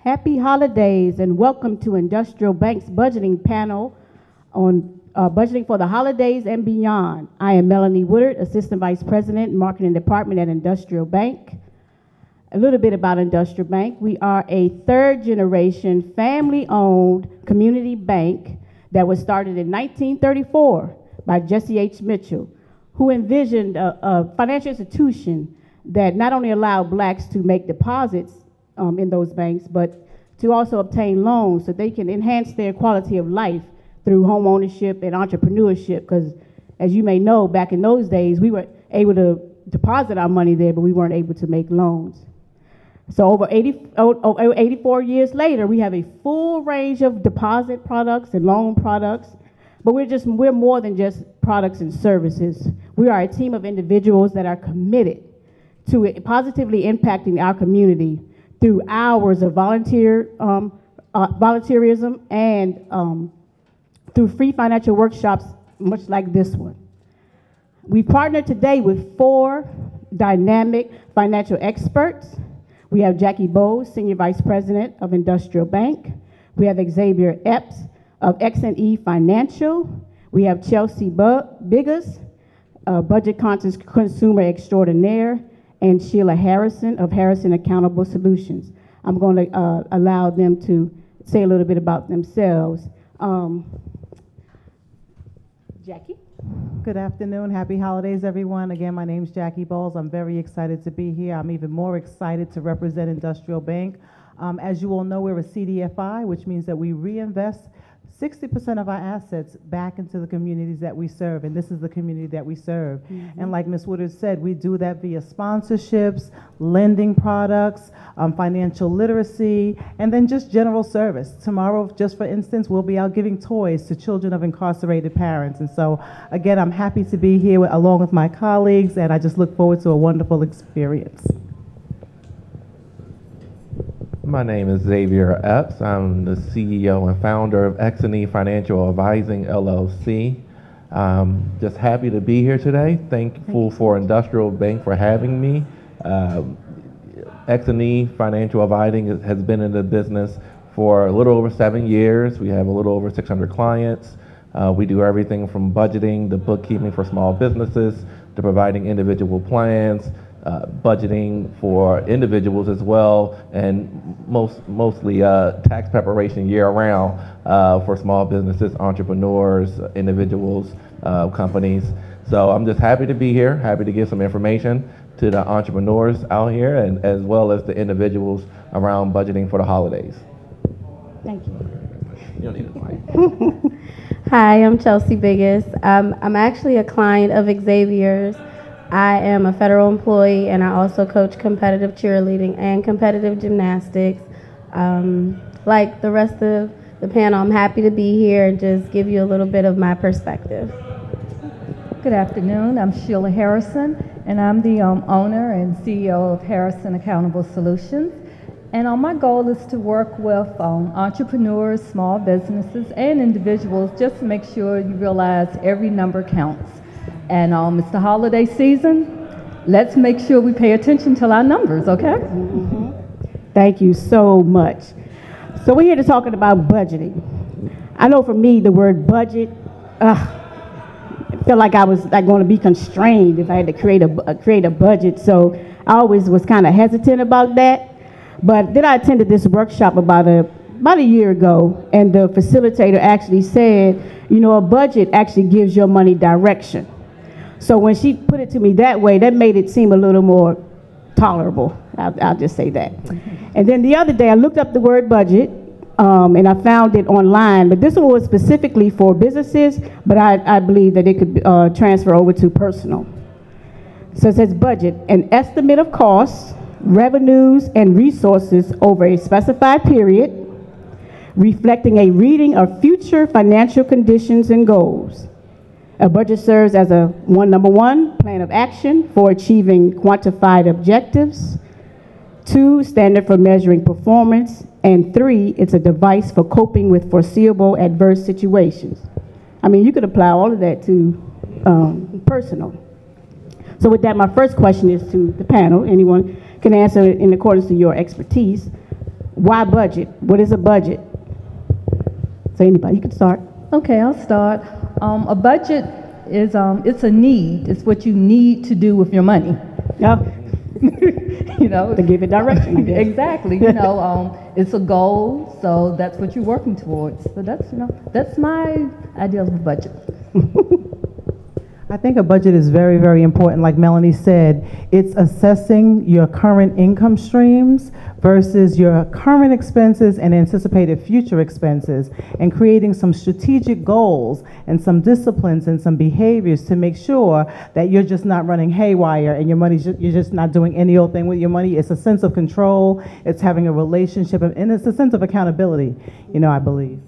Happy holidays and welcome to Industrial Bank's budgeting panel on budgeting for the holidays and beyond. I am Melanie Woodard, Assistant Vice President, Marketing Department at Industrial Bank. A little bit about Industrial Bank. We are a third-generation, family-owned community bank that was started in 1934 by Jesse H. Mitchell, who envisioned a financial institution that not only allowed blacks to make deposits in those banks, but to also obtain loans so they can enhance their quality of life through home ownership and entrepreneurship. Because as you may know, back in those days, we were able to deposit our money there, but we weren't able to make loans. So over 84 years later, we have a full range of deposit products and loan products, but we're more than just products and services. We are a team of individuals that are committed to positively impacting our community through hours of volunteerism and through free financial workshops, much like this one. We partnered today with 4 dynamic financial experts. We have Jackie Bowles, Senior Vice President of Industrial Bank. We have Xavier Epps of X&E Financial. We have Chelsea Biggers, Budget Conscious Consumer Extraordinaire, and Sheila Harrison of Harrison Accountable Solutions. I'm going to allow them to say a little bit about themselves. Jackie? Good afternoon. Happy holidays, everyone. Again, my name's Jackie Bowles. I'm very excited to be here. I'm even more excited to represent Industrial Bank. As you all know, we're a CDFI, which means that we reinvest 60% of our assets back into the communities that we serve, and this is the community that we serve. And like Ms. Woodard said, we do that via sponsorships, lending products, financial literacy, and then just general service. Tomorrow, just for instance, we'll be out giving toys to children of incarcerated parents. And so, again, I'm happy to be here along with my colleagues, and I just look forward to a wonderful experience. My name is Xavier Epps. I'm the CEO and founder of X&E Financial Advising, LLC. Just happy to be here today. Thankful for Industrial Bank for having me. X&E Financial Advising has been in the business for a little over 7 years. We have a little over 600 clients. We do everything from budgeting to bookkeeping for small businesses to providing individual plans, budgeting for individuals as well, and mostly tax preparation year-round for small businesses, entrepreneurs, individuals, companies. So I'm just happy to be here, happy to give some information to the entrepreneurs out here, and as well as the individuals around budgeting for the holidays. Thank you. You don't need a mic. Hi, I'm Chelsea Biggers. I'm actually a client of Xavier's. I am a federal employee, and I also coach competitive cheerleading and competitive gymnastics. Like the rest of the panel, I'm happy to be here and just give you a little bit of my perspective. Good afternoon. I'm Sheila Harrison, and I'm the owner and CEO of Harrison Accountable Solutions. And my goal is to work with entrepreneurs, small businesses, and individuals just to make sure you realize every number counts. And it's the holiday season. Let's make sure we pay attention to our numbers, okay? Thank you so much. So we're here to talk about budgeting. I know for me, the word budget, I felt like I was going to be constrained if I had to create a budget. So I always was kind of hesitant about that. But then I attended this workshop about a year ago, and the facilitator actually said, you know, a budget actually gives your money direction. So when she put it to me that way, that made it seem a little more tolerable. I'll just say that. And then the other day, I looked up the word budget, and I found it online. But this one was specifically for businesses, but I believe that it could transfer over to personal. So it says budget, an estimate of costs, revenues, and resources over a specified period, reflecting a reading of future financial conditions and goals. A budget serves as a number one, plan of action for achieving quantified objectives. 2, standard for measuring performance. And 3, it's a device for coping with foreseeable adverse situations. I mean, you could apply all of that to personal. So with that, my first question is to the panel. Anyone can answer in accordance to your expertise. why budget? What is a budget? So anybody, you can start. Okay, I'll start. A budget is it's a need. It's what you need to do with your money. Yeah, You know, to give it direction, I guess. exactly. You know, it's a goal, so that's what you're working towards. So that's my idea of a budget. I think a budget is very, very important. Like Melanie said, it's assessing your current income streams versus your current expenses and anticipated future expenses, and creating some strategic goals and some disciplines and some behaviors to make sure that you're just not running haywire and you're just not doing any old thing with your money. It's a sense of control, it's having a relationship, and it's a sense of accountability, I believe.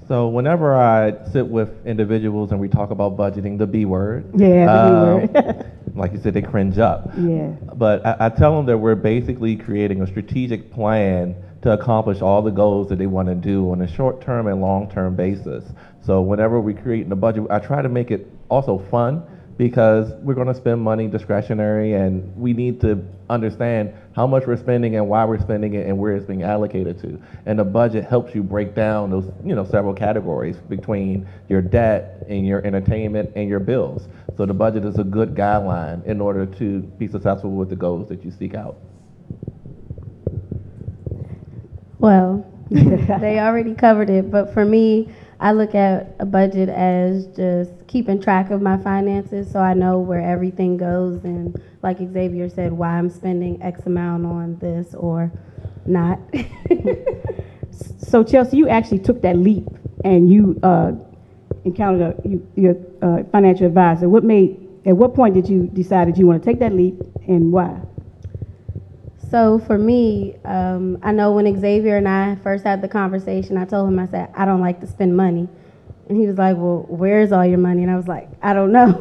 So whenever I sit with individuals and we talk about budgeting, the B word. Yeah, the B word. Like you said, they cringe up. Yeah. But I tell them that we're basically creating a strategic plan to accomplish all the goals that they want to do on a short-term and long-term basis. So whenever we create a budget, I try to make it also fun, because we're going to spend money discretionary, and we need to understand how much we're spending and why we're spending it and where it's being allocated to. And the budget helps you break down those, several categories between your debt and your entertainment and your bills. So the budget is a good guideline in order to be successful with the goals that you seek out. Well, they already covered it, but for me, I look at a budget as just keeping track of my finances so I know where everything goes, and like Xavier said, why I'm spending X amount on this or not. So Chelsea, you actually took that leap and you encountered your financial advisor. At what point did you decide you want to take that leap, and why? So for me, I know when Xavier and I first had the conversation, I told him, I said, I don't like to spend money. And he was like, well, where's all your money? And I was like, I don't know.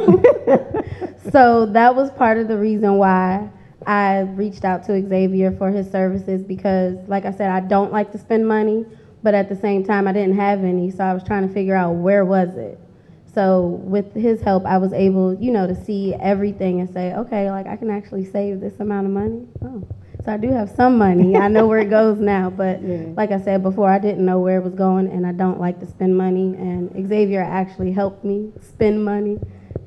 So that was part of the reason why I reached out to Xavier for his services, because like I said, I don't like to spend money, but at the same time, I didn't have any. So I was trying to figure out where was it. So with his help, I was able, to see everything and say, okay, like I can actually save this amount of money. Oh. So I do have some money. I know where it goes now, but like I said before, I didn't know where it was going, and I don't like to spend money. And Xavier actually helped me spend money.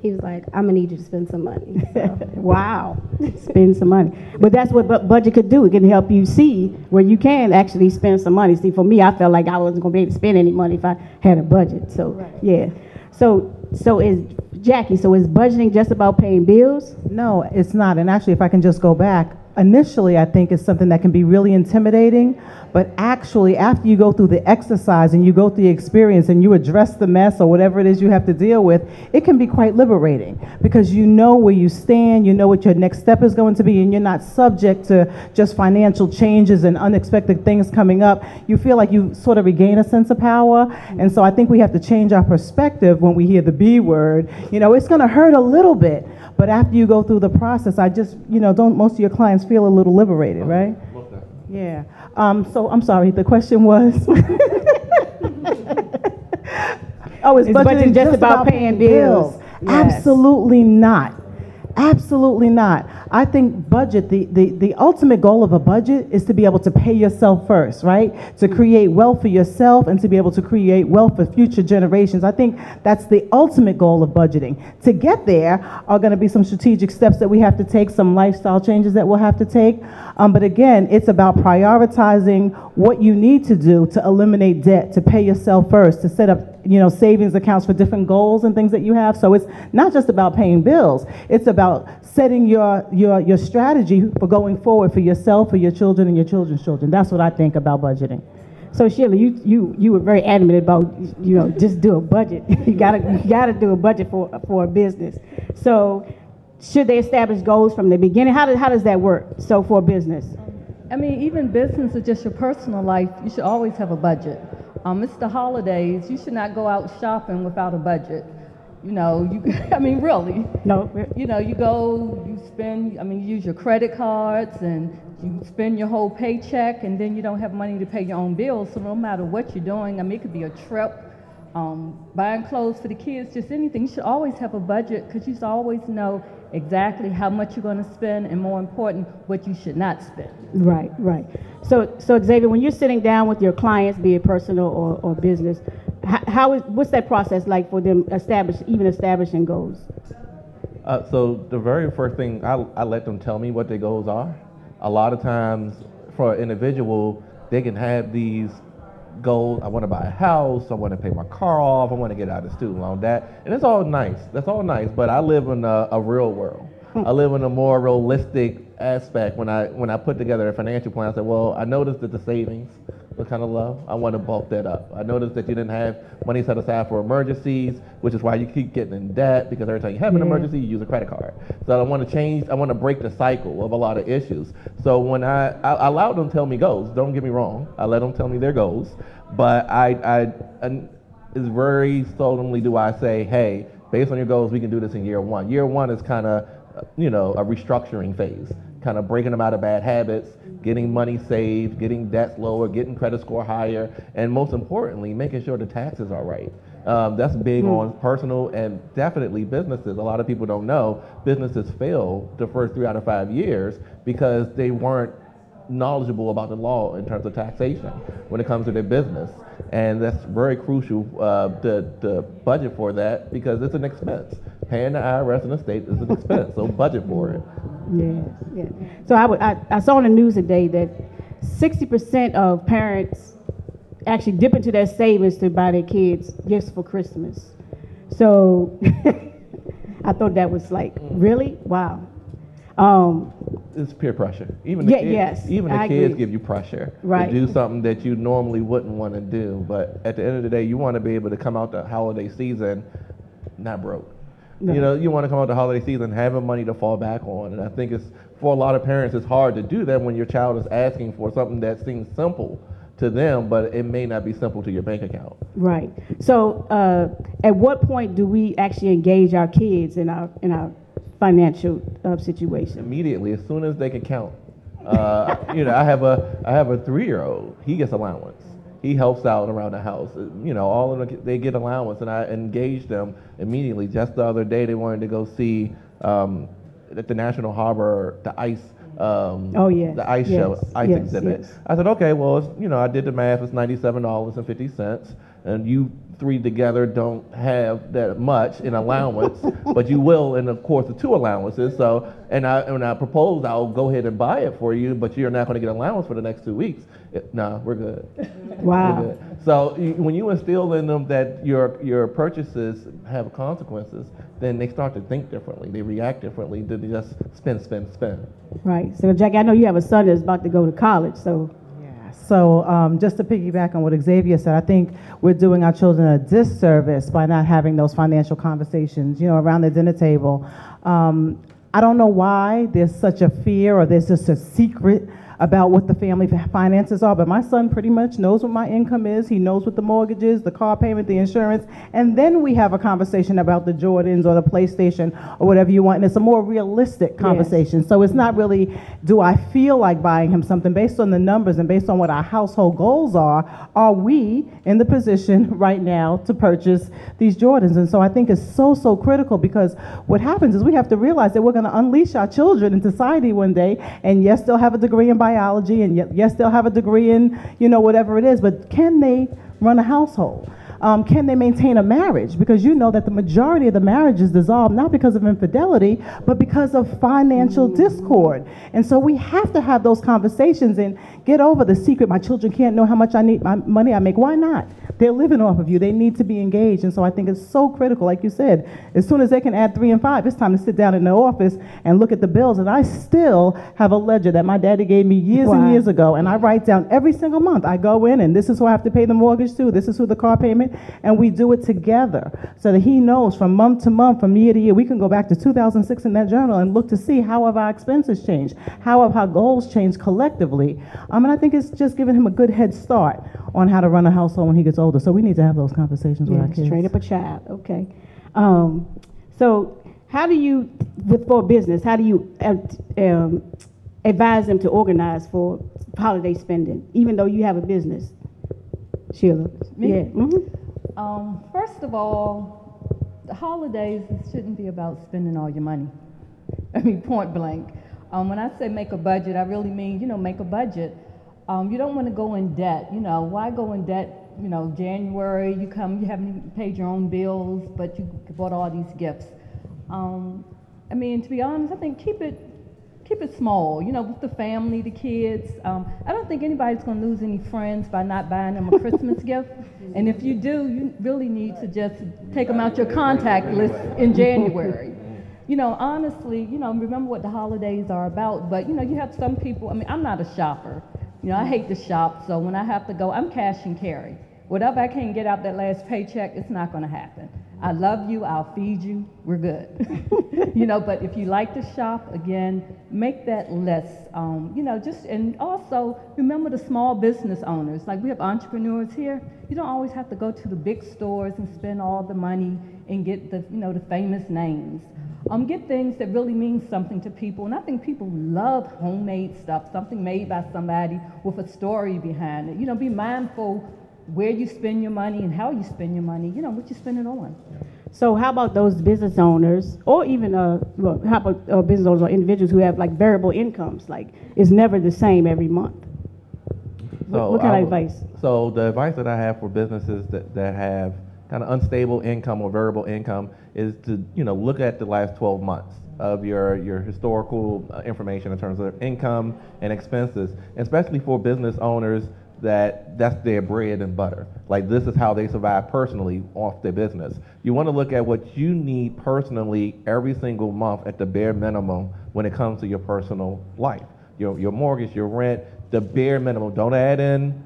He was like, I'm gonna need you to spend some money. So. Wow, spend some money. But that's what budget could do. It can help you see where you can actually spend some money. See, for me, I felt like I wasn't gonna be able to spend any money if I had a budget. So yeah. So is Jackie, is budgeting just about paying bills? No, it's not. And actually, if I can just go back, initially, I think it's something that can be really intimidating, but actually, after you go through the exercise and you go through the experience and you address the mess or whatever it is you have to deal with, it can be quite liberating, because you know where you stand, you know what your next step is going to be, and you're not subject to just financial changes and unexpected things coming up. You feel like you sort of regain a sense of power, and so I think we have to change our perspective when we hear the B word. It's going to hurt a little bit, but after you go through the process, I just, don't most of your clients feel a little liberated, right? Yeah. So I'm sorry, the question was? Oh, is budgeting just about paying bills? Yes. Absolutely not. Absolutely not. I think budget, the ultimate goal of a budget is to be able to pay yourself first, right? To create wealth for yourself and to be able to create wealth for future generations. I think that's the ultimate goal of budgeting. To get there are going to be some strategic steps that we have to take, some lifestyle changes that we'll have to take. But again, it's about prioritizing what you need to do to eliminate debt, to pay yourself first, to set up savings accounts for different goals and things that you have. So it's not just about paying bills. It's about setting your strategy for going forward for yourself, for your children, and your children's children. That's what I think about budgeting. So Sheila, you were very adamant about just do a budget. you gotta do a budget for a business. So should they establish goals from the beginning? How does that work? So for a business. I mean, even business or just your personal life, you should always have a budget. It's the holidays. You should not go out shopping without a budget. Really. No. You go, you spend, you use your credit cards and you spend your whole paycheck, and then you don't have money to pay your own bills. So no matter what you're doing, it could be a trip, buying clothes for the kids, just anything. You should always have a budget, because you should always know exactly how much you're going to spend, and more important, what you should not spend. Right, right. So Xavier, when you're sitting down with your clients, be it personal or business, what's that process like for them establishing goals? So the very first thing, I let them tell me what their goals are. A lot of times for an individual, they can have these goals. I want to buy a house, I want to pay my car off, I want to get out of student loan debt. And it's all nice. That's all nice, but I live in a real world. I live in a more realistic aspect. When I put together a financial plan, I said, well, I noticed that the savings was kind of low. I want to bulk that up. I noticed that you didn't have money set aside for emergencies, which is why you keep getting in debt, because every time you have an emergency, you use a credit card. So I want to break the cycle of a lot of issues. So when I allowed them to tell me goals, don't get me wrong, I let them tell me their goals, but it's very seldomly do I say, hey, based on your goals, we can do this in year one. Year one is kind of, a restructuring phase, kind of breaking them out of bad habits, getting money saved, getting debts lower, getting credit score higher, and most importantly, making sure the taxes are right. That's big on personal and definitely businesses. A lot of people don't know businesses fail the first 3 out of 5 years because they weren't knowledgeable about the law in terms of taxation when it comes to their business. And that's very crucial to budget for that, because it's an expense. Paying the IRS and the state is an expense, so budget for it. Yeah. So I saw on the news today that 60% of parents actually dip into their savings to buy their kids gifts for Christmas. So I thought that was like, really? Wow. It's peer pressure. Even the kids give you pressure to do something that you normally wouldn't want to do. But at the end of the day, you want to be able to come out the holiday season not broke. No. You want to come out the holiday season having money to fall back on. And I think it's, for a lot of parents, it's hard to do that when your child is asking for something that seems simple to them, but it may not be simple to your bank account. Right. So at what point do we actually engage our kids in our financial situation? Immediately, as soon as they can count. I have a 3-year-old. He gets allowance. He helps out around the house. All of them, they get allowance, and I engage them immediately. Just the other day, they wanted to go see at the National Harbor the ice. The ice show, ice exhibit. Yes. I said, okay, well, I did the math. It's $97.50, and you three together don't have that much in allowance, but you will in the course of 2 allowances. So, and I proposed I'll go ahead and buy it for you, but you're not going to get allowance for the next 2 weeks. No, we're good. Wow. We're good. So when you instill in them that your purchases have consequences, then they start to think differently. They react differently than just spend. Right. So, Jackie, I know you have a son that's about to go to college, so. So just to piggyback on what Xavier said, I think we're doing our children a disservice by not having those financial conversations, around the dinner table. I don't know why there's such a fear, or there's just a secret about what the family finances are, but my son pretty much knows what my income is. He knows what the mortgage is, the car payment, the insurance, and then we have a conversation about the Jordans or the PlayStation or whatever you want, and it's a more realistic conversation. Yes. So it's not really, do I feel like buying him something? Based on the numbers and based on what our household goals are we in the position right now to purchase these Jordans? And so I think it's so critical, because what happens is we have to realize that we're going to unleash our children in society one day, and yes, they'll have a degree in biology, and yes, they'll have a degree in, whatever it is, but can they run a household? Can they maintain a marriage? Because you know that the majority of the marriages dissolve not because of infidelity, but because of financial discord. And so we have to have those conversations and get over the secret. My children can't know how much money I make. Why not? They're living off of you. They need to be engaged. And so I think it's so critical. Like you said, as soon as they can add 3 and 5, it's time to sit down in the office and look at the bills. And I still have a ledger that my daddy gave me years and years ago. And I write down every single month. I go in, and this is who I have to pay the mortgage to. This is who the car payment. And we do it together so that he knows from month to month, from year to year. We can go back to 2006 in that journal and look to see how have our expenses changed, how have our goals changed collectively. And I think it's just giving him a good head start on how to run a household when he gets older. So we need to have those conversations with our kids. Train up a child. Okay. So how do you, for business, how do you advise them to organize for holiday spending, even though you have a business? Sheila. Me? Yeah. Mm-hmm. First of all, the holidays shouldn't be about spending all your money. I mean, point blank. When I say make a budget, I really mean, make a budget. You don't want to go in debt. Why go in debt? January, you haven't even paid your own bills, but you bought all these gifts. I mean, to be honest, I think keep it small, with the family, the kids. I don't think anybody's going to lose any friends by not buying them a Christmas gift. And if you do, you really need to just take them out your contact list in January. Honestly, remember what the holidays are about. But, you have some people, I mean, I'm not a shopper. I hate to shop, so when I have to go, I'm cash and carry. Whatever I can't get out that last paycheck, it's not going to happen. I love you, I'll feed you, we're good. But if you like to shop, again, make that list. And also remember the small business owners. Like, we have entrepreneurs here. You don't always have to go to the big stores and spend all the money and get the famous names. Get things that really mean something to people. And I think people love homemade stuff, something made by somebody with a story behind it. Be mindful where you spend your money and how you spend your money, what you spend it on. So how about those business owners, or even how about business owners or individuals who have like variable incomes, like it's never the same every month? So what kind of advice? So the advice that I have for businesses that have kind of unstable income or variable income is to look at the last 12 months of your historical information in terms of income and expenses, especially for business owners that's their bread and butter. Like, this is how they survive personally off their business. You want to look at what you need personally every single month at the bare minimum when it comes to your personal life. Your mortgage, your rent, the bare minimum. Don't add in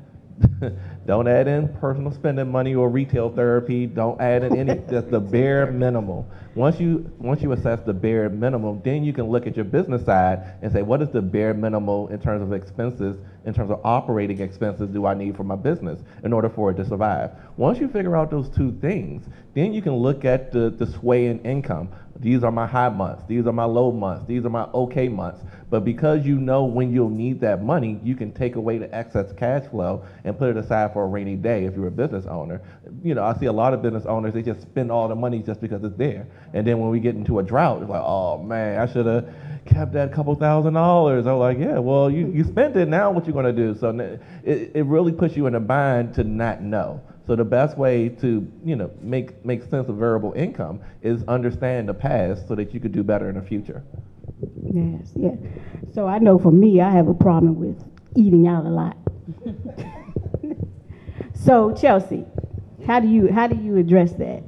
personal spending money or retail therapy. Don't add in any, just the bare minimum. Once you assess the bare minimum, then you can look at your business side and say, what is the bare minimum in terms of expenses, in terms of operating expenses do I need for my business in order for it to survive? Once you figure out those two things, then you can look at the sway in income. These are my high months. These are my low months. These are my okay months. But because you know when you'll need that money, you can take away the excess cash flow and put it aside for a rainy day if you're a business owner. I see a lot of business owners, they just spend all the money just because it's there. And then when we get into a drought, it's like, oh man, I should have kept that couple $1,000s. I'm like, yeah, well, you spent it, now what you going to do? So it really puts you in a bind to not know. So the best way to, make sense of variable income is understand the past so that you could do better in the future. Yes, yeah. So I know for me, I have a problem with eating out a lot. So Chelsea, how do you address that?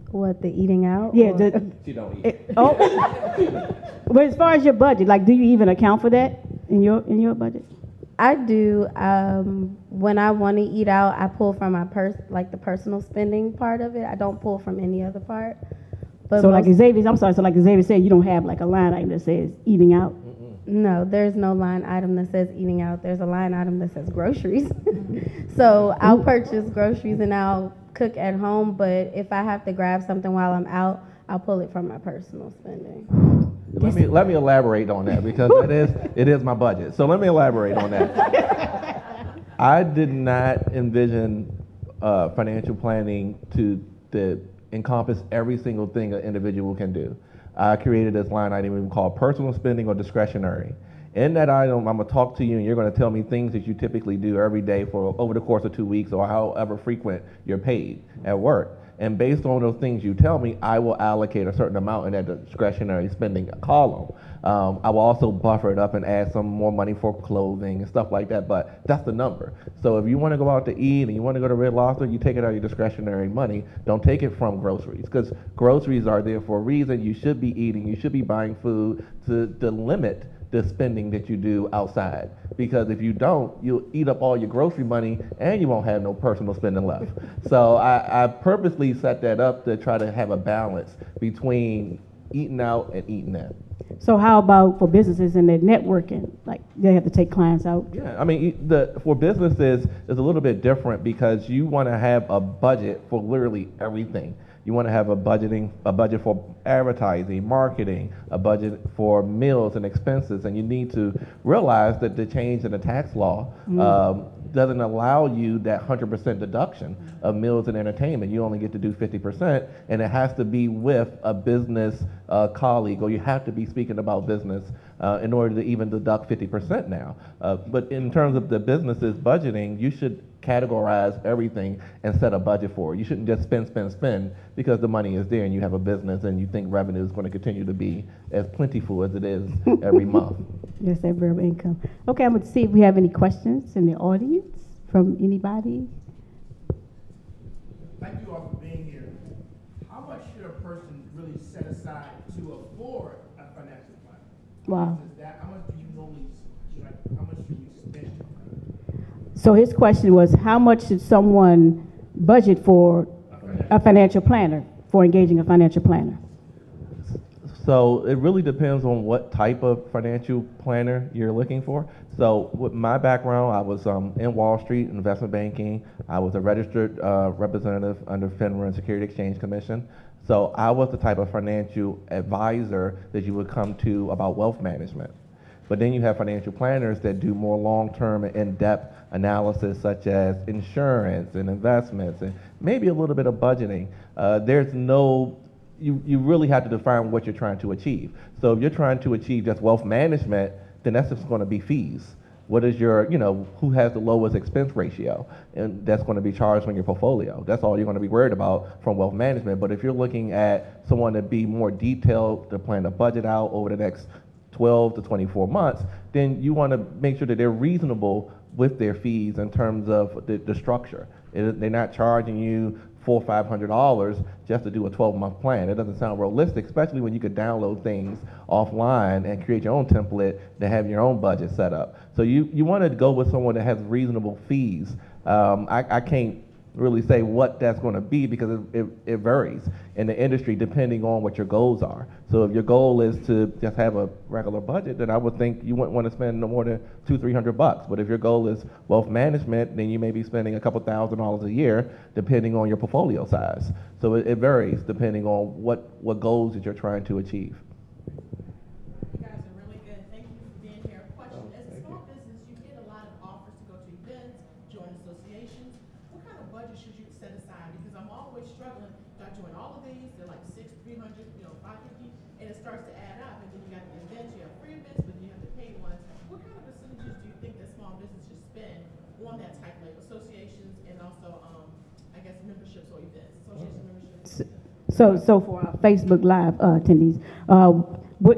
What, the eating out? Yeah, She don't eat. But as far as your budget, like, do you even account for that in your budget? I do. When I want to eat out, I pull from my the personal spending part of it. I don't pull from any other part. But so like Xavier said, you don't have like a line item that says eating out? No, there's no line item that says eating out. There's a line item that says groceries. So I'll purchase groceries and I'll cook at home, but if I have to grab something while I'm out, I'll pull it from my personal spending. Let me elaborate on that, because it is my budget. So let me elaborate on that. I did not envision financial planning to encompass every single thing an individual can do. I created this line item we call personal spending or discretionary. In that item, I'm going to talk to you and you're going to tell me things that you typically do every day for over the course of 2 weeks or however frequent you're paid at work. And based on those things you tell me, I will allocate a certain amount in that discretionary spending column. I will also buffer it up and add some more money for clothing and stuff like that, but that's the number. So if you want to go out to eat and you want to go to Red Lobster, you take it out of your discretionary money. Don't take it from groceries, because groceries are there for a reason. You should be eating, you should be buying food to limit the spending that you do outside, because if you don't, you'll eat up all your grocery money and you won't have no personal spending left. So I purposely set that up to try to have a balance between eating out and eating in. So how about for businesses and their networking? Like, they have to take clients out? Yeah, I mean, for businesses, it's a little bit different, because you want to have a budget for literally everything. You want to have a budget for advertising, marketing, a budget for meals and expenses, and you need to realize that the change in the tax law doesn't allow you that 100% deduction of meals and entertainment. You only get to do 50%, and it has to be with a business colleague, or you have to be speaking about business in order to even deduct 50% now. But in terms of the business's budgeting, you should categorize everything and set a budget for it. You shouldn't just spend because the money is there and you have a business and you think revenue is going to continue to be as plentiful as it is every month. Yes, that variable income. Okay, I'm going to see if we have any questions in the audience from anybody. Thank you all for being here. How much should a person really set aside to afford a financial plan? Wow. How much do you normally, how much should you spend? So his question was, how much should someone budget for a financial planner, for engaging a financial planner? So it really depends on what type of financial planner you're looking for. So with my background, I was in Wall Street, investment banking. I was a registered representative under FINRA and Security Exchange Commission. So I was the type of financial advisor that you would come to about wealth management. But then you have financial planners that do more long-term and in-depth analysis, such as insurance and investments and maybe a little bit of budgeting. You really have to define what you're trying to achieve. So if you're trying to achieve just wealth management, then that's just going to be fees. What is your, who has the lowest expense ratio? And that's going to be charged on your portfolio. That's all you're going to be worried about from wealth management. But if you're looking at someone to be more detailed, to plan a budget out over the next 12 to 24 months, then you want to make sure that they're reasonable with their fees in terms of the structure. They're not charging you $400 or $500 just to do a 12-month plan. It doesn't sound realistic, especially when you could download things offline and create your own template to have your own budget set up. So you want to go with someone that has reasonable fees. I can't really say what that's going to be because it varies in the industry depending on what your goals are. So if your goal is to just have a regular budget, then I would think you wouldn't want to spend no more than $200-300. But if your goal is wealth management, then you may be spending a couple $1,000s a year depending on your portfolio size. So it varies depending on what goals that you're trying to achieve. You guys are really good. Thank you for being here. Question: as a small business, you get a lot of offers to go to events, join associations. What kind of budget should you set aside? Because I'm always struggling. Do I join all of these? They're like $600, $300, $550, and it starts to add up. And then you got the events, you have free events, but you have the paid ones. What kind of percentages do you think that small business should spend on that type, like associations and also, I guess, memberships or events? Association memberships. So for our Facebook Live attendees,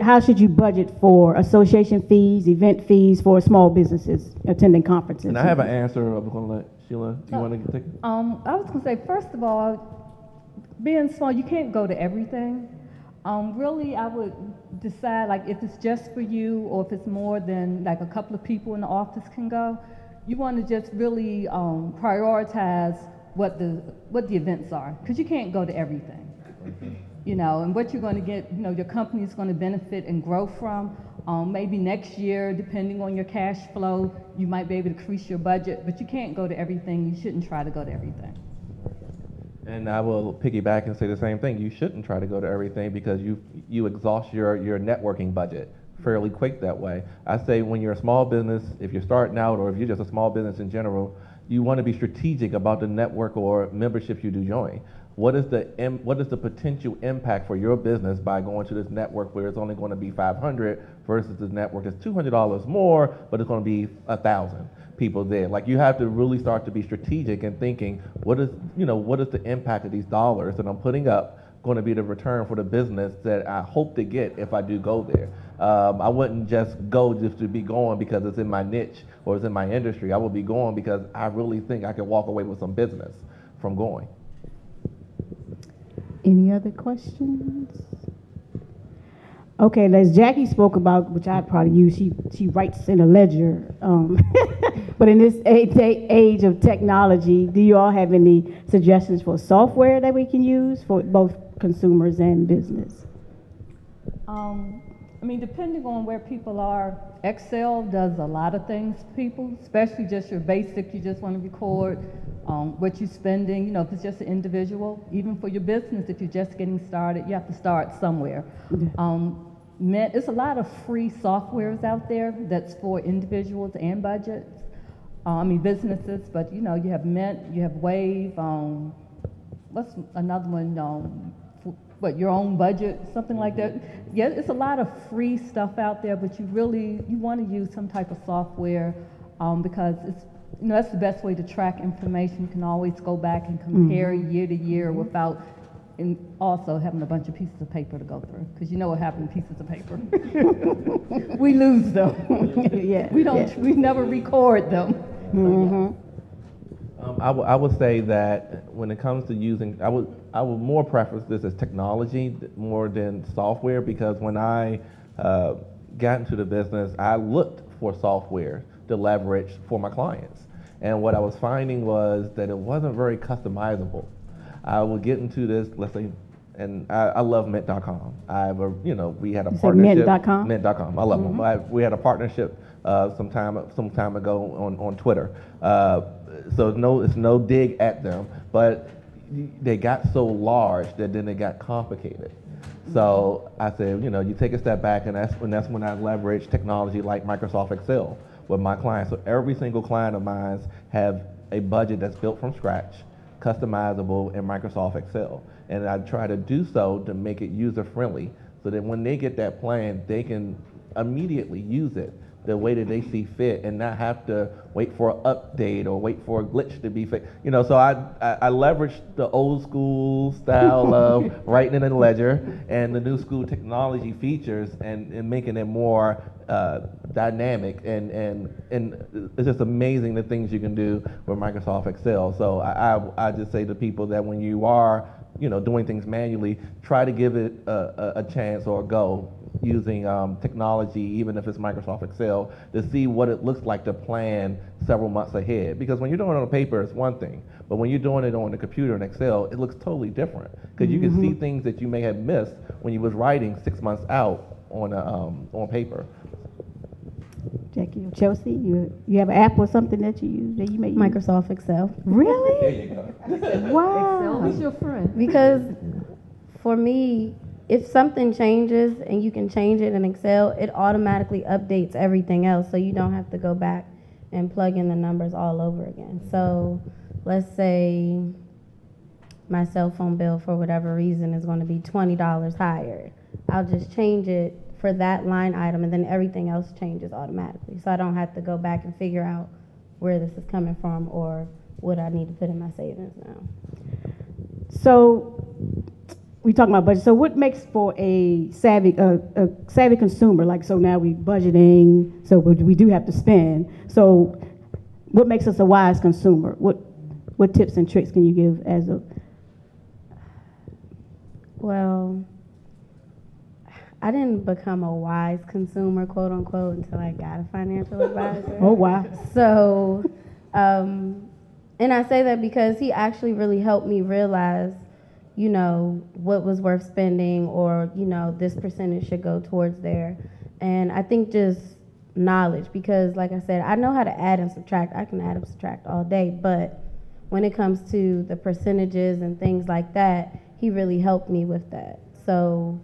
how should you budget for association fees, event fees for small businesses attending conferences? And I have an answer. I'm going to let Sheila, do you want to take it? I was going to say, first of all, being small, you can't go to everything. Really, I would decide, like, if it's just for you or if it's more than, like, a couple of people in the office can go. You want to just really prioritize what the events are, because you can't go to everything. And what you're going to get, your company is going to benefit and grow from. Maybe next year, depending on your cash flow, you might be able to increase your budget, but you can't go to everything. You shouldn't try to go to everything. And I will piggyback and say the same thing. You shouldn't try to go to everything because you exhaust your networking budget fairly quick that way. I say when you're a small business, if you're starting out or if you're just a small business in general, you want to be strategic about the network or memberships you do join. What is the potential impact for your business by going to this network where it's only going to be $500 versus this network that's $200 more, but it's going to be 1,000 people there? Like, you have to really start to be strategic and thinking, what is the impact of these dollars that I'm putting up going to be the return for the business that I hope to get if I do go there? I wouldn't just go just to be going because it's in my niche or it's in my industry. I would be going because I really think I could walk away with some business from going. Any other questions? Okay, as Jackie spoke about, which I'd probably use, she writes in a ledger. But in this age of technology, do you all have any suggestions for software that we can use for both consumers and business? Depending on where people are, Excel does a lot of things for people, especially just your basic. You just want to record what you're spending, if it's just an individual. Even for your business, if you're just getting started, you have to start somewhere. There's a lot of free softwares out there that's for individuals and budgets. businesses, but you know, you have Mint, you have Wave, what's another one, what, your own budget, something like that. Yeah, it's a lot of free stuff out there, but you want to use some type of software because it's, you know, that's the best way to track information. You can always go back and compare year to year without, and also having a bunch of pieces of paper to go through, because you know what happened to pieces of paper. We lose them. Yeah. We never record them. I would say that when it comes to using, I would more preference this as technology more than software, because when I got into the business, I looked for software to leverage for my clients. And what I was finding was that it wasn't very customizable. I would get into this, let's say, and I love Mint.com. We had a partnership. Mint.com? Mint.com. I love them. We had a partnership some time ago on Twitter. So it's no dig at them, but they got so large that then they got complicated. So I said, you take a step back, and that's when I leverage technology like Microsoft Excel with my clients. So every single client of mine have a budget that's built from scratch, customizable in Microsoft Excel. And I try to do so to make it user-friendly so that when they get that plan, they can immediately use it the way that they see fit and not have to wait for an update or wait for a glitch to be fixed. So I leveraged the old school style of writing in a ledger and the new school technology features and making it more dynamic, and it's just amazing the things you can do with Microsoft Excel. So I just say to people that when you are doing things manually, try to give it a chance or a go using technology, even if it's Microsoft Excel, to see what it looks like to plan several months ahead. Because when you're doing it on paper, it's one thing, but when you're doing it on the computer in Excel, it looks totally different, because you can see things that you may have missed when you was writing 6 months out on paper. Jackie or Chelsea, you have an app or something that you use that you may use? Microsoft Excel. Really? There you go. Wow. Who's your friend? Because for me, if something changes and you can change it in Excel, it automatically updates everything else, so you don't have to go back and plug in the numbers all over again. So let's say my cell phone bill for whatever reason is going to be $20 higher. I'll just change it for that line item, and then everything else changes automatically. So I don't have to go back and figure out where this is coming from or what I need to put in my savings now. So we talking about budget. So what makes for a savvy consumer? Like, so now we budgeting, so we do have to spend. So what makes us a wise consumer? What tips and tricks can you give as a? Well, I didn't become a wise consumer, quote unquote, until I got a financial advisor. Oh, wow. So, and I say that because he actually really helped me realize, what was worth spending, or, this percentage should go towards there. And I think just knowledge, because like I said, I know how to add and subtract. I can add and subtract all day, but when it comes to the percentages and things like that, he really helped me with that. So,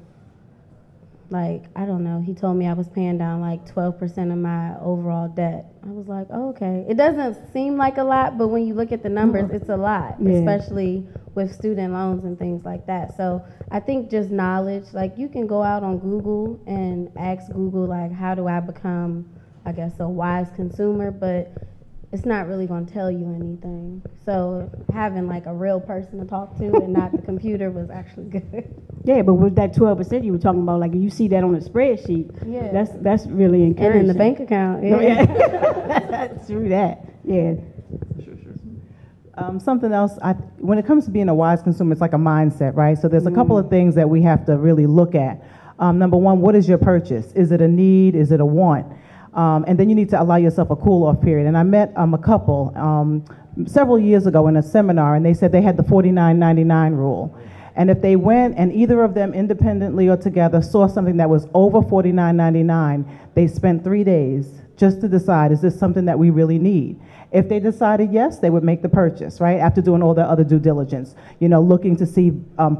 like, I don't know, he told me I was paying down like 12% of my overall debt. I was like, oh, okay. It doesn't seem like a lot, but when you look at the numbers, it's a lot, especially with student loans and things like that. So I think just knowledge, like you can go out on Google and ask Google, like, how do I become, I guess, a wise consumer, but it's not really going to tell you anything. So having like a real person to talk to and not the computer was actually good. Yeah, but with that 12% you were talking about, like you see that on a spreadsheet, that's really encouraging. And in the bank account, Through that, yeah. Sure. Something else, when it comes to being a wise consumer, it's like a mindset, right? So there's a couple of things that we have to really look at. Number one, what is your purchase? Is it a need? Is it a want? And then you need to allow yourself a cool-off period. And I met a couple several years ago in a seminar, and they said they had the $49.99 rule. And if they went and either of them independently or together saw something that was over $49.99, they spent 3 days just to decide, is this something that we really need? If they decided yes, they would make the purchase, right? After doing all the other due diligence, looking to see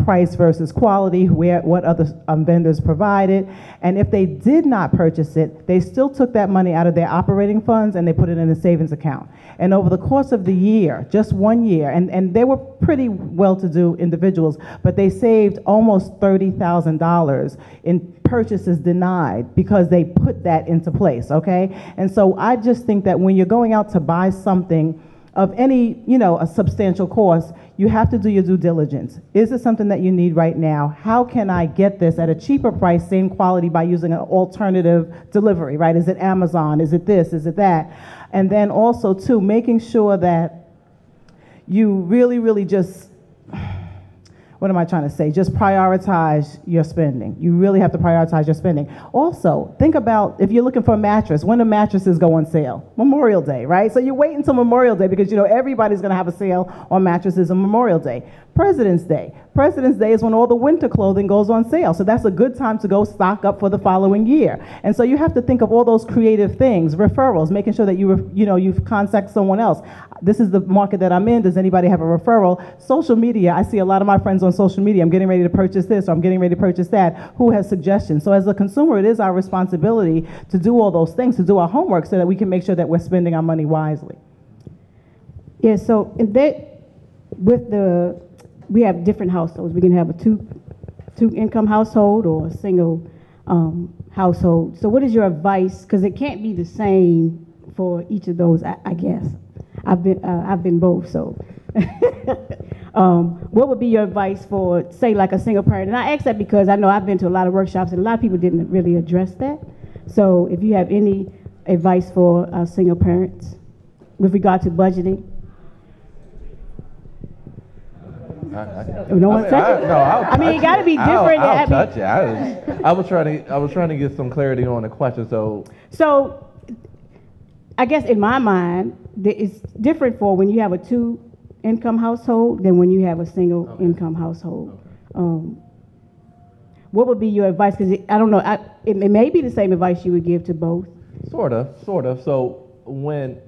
price versus quality, what other vendors provided. And if they did not purchase it, they still took that money out of their operating funds and they put it in a savings account. And over the course of the year, just 1 year, and they were pretty well-to-do individuals, but they saved almost $30,000 in purchases denied because they put that into place, okay? And so I just think that when you're going out to buy something of any, a substantial cost, you have to do your due diligence. Is it something that you need right now? How can I get this at a cheaper price, same quality, by using an alternative delivery, right? Is it Amazon? Is it this? Is it that? And then also, too, making sure that you really, really just, what am I trying to say? Just prioritize your spending. You really have to prioritize your spending. Also, think about if you're looking for a mattress, when do mattresses go on sale? Memorial Day, right? So you wait until Memorial Day because, everybody's going to have a sale on mattresses on Memorial Day. President's Day. President's Day is when all the winter clothing goes on sale. So that's a good time to go stock up for the following year. And so you have to think of all those creative things, referrals, making sure that you've contacted someone else. This is the market that I'm in. Does anybody have a referral? Social media. I see a lot of my friends on social media. I'm getting ready to purchase this or I'm getting ready to purchase that. Who has suggestions? So as a consumer, it is our responsibility to do all those things, to do our homework so that we can make sure that we're spending our money wisely. Yeah, so we have different households. We can have a two income household or a single household. So what is your advice? Because it can't be the same for each of those, I guess. I've been both, so. What would be your advice for, say, like a single parent? And I ask that because I know I've been to a lot of workshops and a lot of people didn't really address that. So if you have any advice for single parents with regard to budgeting. No one touch it? No, I mean, it got to be different. I'll touch it. I was trying to get some clarity on the question. So I guess in my mind, it's different for when you have a two-income household than when you have a single-income household. What would be your advice? Because I don't know, it may be the same advice you would give to both. Sort of. So when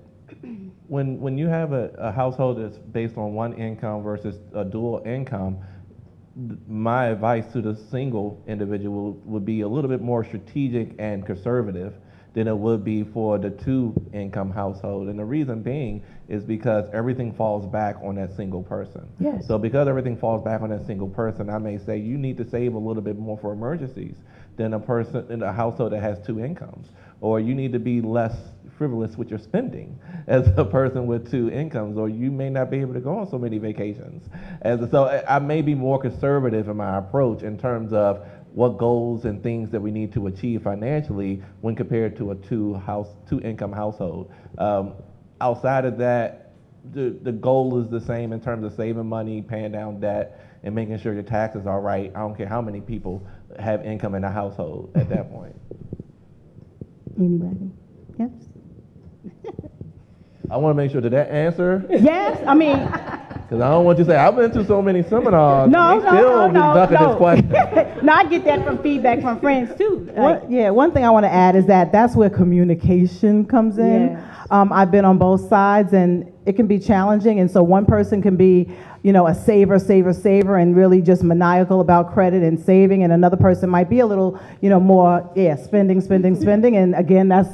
you have a household that's based on one income versus a dual income, my advice to the single individual would be a little bit more strategic and conservative than it would be for the two income household. And the reason being is because everything falls back on that single person. Yes. So because everything falls back on that single person, I may say you need to save a little bit more for emergencies than a person in a household that has two incomes. Or you need to be less frivolous with your spending as a person with two incomes, or you may not be able to go on so many vacations. So I may be more conservative in my approach in terms of what goals and things that we need to achieve financially when compared to a two-income household. Outside of that, the goal is the same in terms of saving money, paying down debt, and making sure your taxes are right. I don't care how many people have income in the household at that point. Anybody? Yes? I want to make sure that answer. Yes, I mean. Because I don't want you to say, I've been to so many seminars. No. This question. No, I get that from feedback from friends too. One thing I want to add is that's where communication comes in. Yes. I've been on both sides, and it can be challenging. And so one person can be, a saver, and really just maniacal about credit and saving, and another person might be a little, more, spending. And again, that's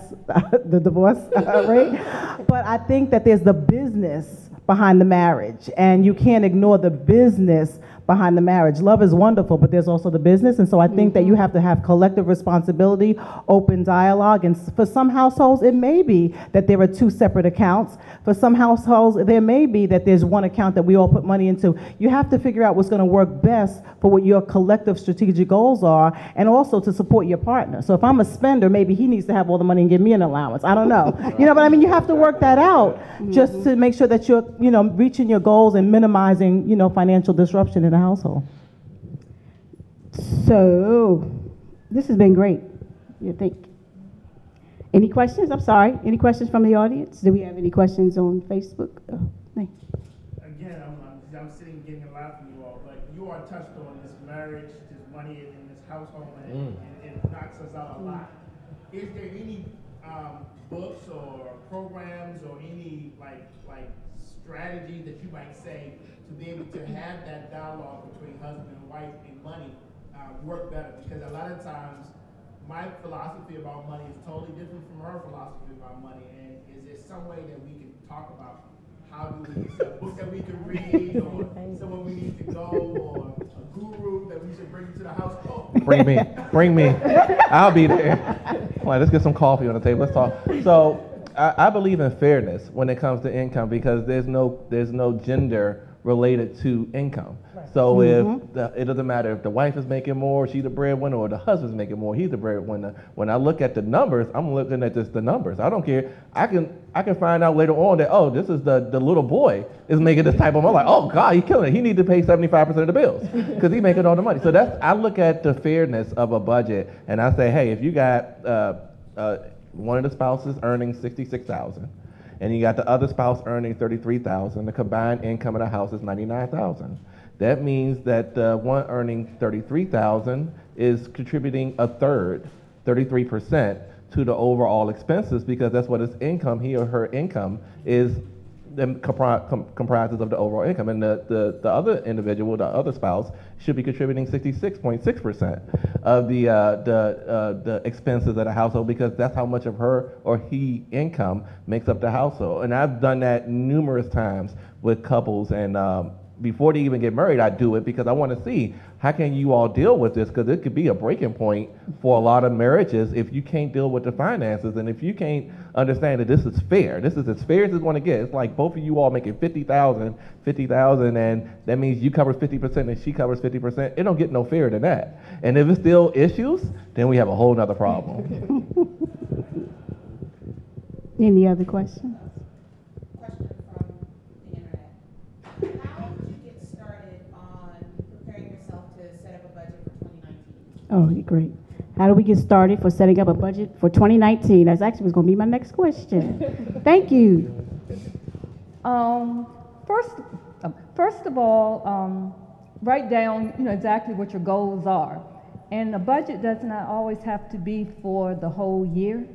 the divorce rate. But I think that there's the business behind the marriage, and you can't ignore the business behind the marriage. Love is wonderful, but there's also the business, and so I think that you have to have collective responsibility, open dialogue, and for some households, it may be that there are two separate accounts. For some households, there may be that there's one account that we all put money into. You have to figure out what's going to work best for what your collective strategic goals are, and also to support your partner. So if I'm a spender, maybe he needs to have all the money and give me an allowance. I don't know. But I mean, you have to work that out just to make sure that you're, reaching your goals and minimizing, financial disruption in the household. So, this has been great. You think? Any questions? I'm sorry. Any questions from the audience? Do we have any questions on Facebook? Again, I'm sitting getting a lot from you all, but you all touched on this marriage, this money in this household, and it knocks us out a lot. Is there any books or programs or any like strategy that you might say to be able to have that dialogue between husband and wife and money work better? Because a lot of times my philosophy about money is totally different from her philosophy about money. And is there some way that we can talk about how do we, is there a book that we can read, or someone we need to go, or a guru that we should bring to the house? Oh. Bring me. I'll be there. Come on, let's get some coffee on the table. Let's talk. So I believe in fairness when it comes to income, because there's no gender related to income. Right. So it doesn't matter if the wife is making more, she's the breadwinner, or the husband's making more, he's the breadwinner. When I look at the numbers, I'm looking at just the numbers. I don't care. I can find out later on that, oh, this is the little boy is making this type of money. Like, oh God, he's killing it. He needs to pay 75% of the bills because he's making all the money. So I look at the fairness of a budget, and I say, hey, if you got one of the spouses earning $66,000, and you got the other spouse earning $33,000, the combined income of the house is $99,000. That means that the one earning $33,000 is contributing a third, 33%, to the overall expenses, because that's what his income, he or her income, is comprises of the overall income. And the other individual, the other spouse, should be contributing 66.6% of the expenses of the household, because that's how much of her or he income makes up the household. And I've done that numerous times with couples, and before they even get married, I do it because I want to see how can you all deal with this, because it could be a breaking point for a lot of marriages if you can't deal with the finances, and if you can't understand that this is fair. This is as fair as it's going to get. It's like both of you all making $50,000, and that means you cover 50% and she covers 50%. It don't get no fairer than that. And if it's still issues, then we have a whole nother problem. Any other questions? Question from the internet. How did you get started on preparing yourself to set up a budget for 2019? Oh, great. How do we get started for setting up a budget for 2019? That's actually was going to be my next question. Thank you. First of all, write down exactly what your goals are. And a budget does not always have to be for the whole year.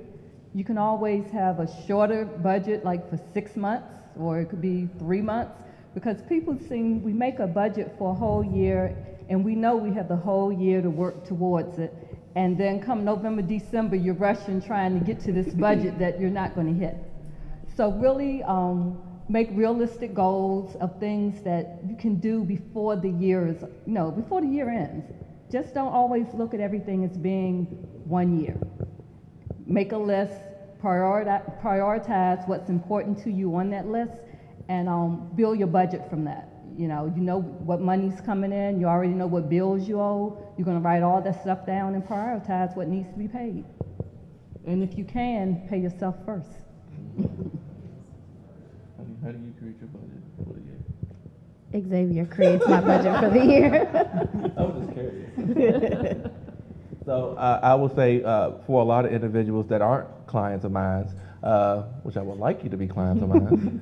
You can always have a shorter budget, like for 6 months, or it could be 3 months, because people think we make a budget for a whole year and we know we have the whole year to work towards it. And then come November, December, you're rushing trying to get to this budget that you're not going to hit. So really make realistic goals of things that you can do before the year before the year ends. Just don't always look at everything as being 1 year. Make a list, prioritize what's important to you on that list, and build your budget from that. You know what money's coming in, you already know what bills you owe. You're going to write all that stuff down and prioritize what needs to be paid. And if you can, pay yourself first. How do you create your budget for the year? Xavier creates my budget for the year. I was just curious. So I would say for a lot of individuals that aren't clients of mine, which I would like you to be clients of mine,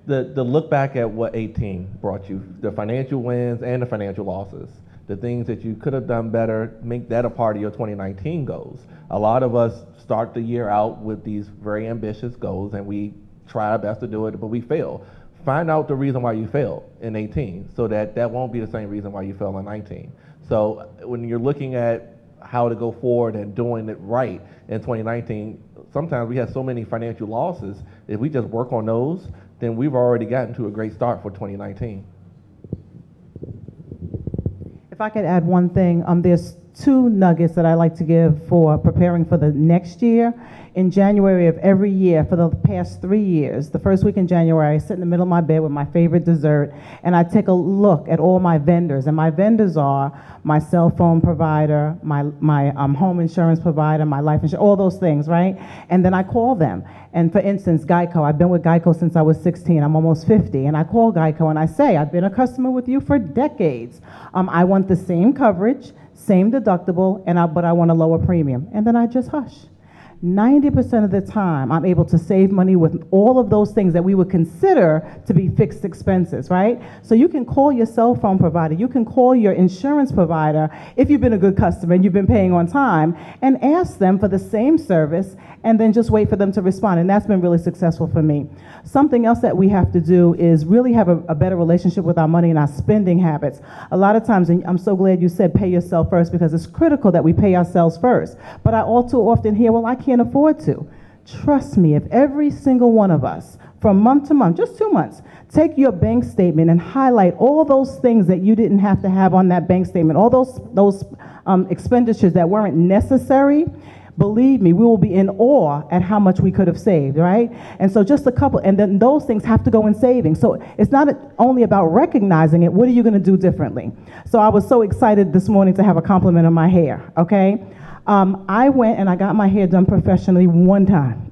the look back at what 18 brought you, the financial wins and the financial losses, the things that you could have done better, make that a part of your 2019 goals. A lot of us start the year out with these very ambitious goals, and we try our best to do it, but we fail. Find out the reason why you failed in 18, so that won't be the same reason why you failed in 19. So when you're looking at how to go forward and doing it right in 2019, sometimes we have so many financial losses. If we just work on those, then we've already gotten to a great start for 2019. If I could add one thing, there's 2 nuggets that I like to give for preparing for the next year. In January of every year for the past 3 years, the first week in January, I sit in the middle of my bed with my favorite dessert, and I take a look at all my vendors. And my vendors are my cell phone provider, my home insurance provider, my life insurance, all those things, right? And then I call them. And for instance, Geico, I've been with Geico since I was 16. I'm almost 50. And I call Geico and I say, I've been a customer with you for decades. I want the same coverage, same deductible, but I want a lower premium. And then I just hush. 90% of the time, I'm able to save money with all of those things that we would consider to be fixed expenses, right? So you can call your cell phone provider, you can call your insurance provider if you've been a good customer and you've been paying on time, and ask them for the same service, and then just wait for them to respond. And that's been really successful for me. Something else that we have to do is really have a better relationship with our money and our spending habits. A lot of times, and I'm so glad you said pay yourself first, because it's critical that we pay ourselves first. But I all too often hear, well, I can't afford to. Trust me, if every single one of us, from month to month, just 2 months, take your bank statement and highlight all those things that you didn't have to have on that bank statement, all those expenditures that weren't necessary, believe me, we will be in awe at how much we could have saved, right? And so just a couple, and then those things have to go in savings. So it's not only about recognizing it, what are you going to do differently? So I was so excited this morning to have a compliment on my hair, okay? I went and I got my hair done professionally one time.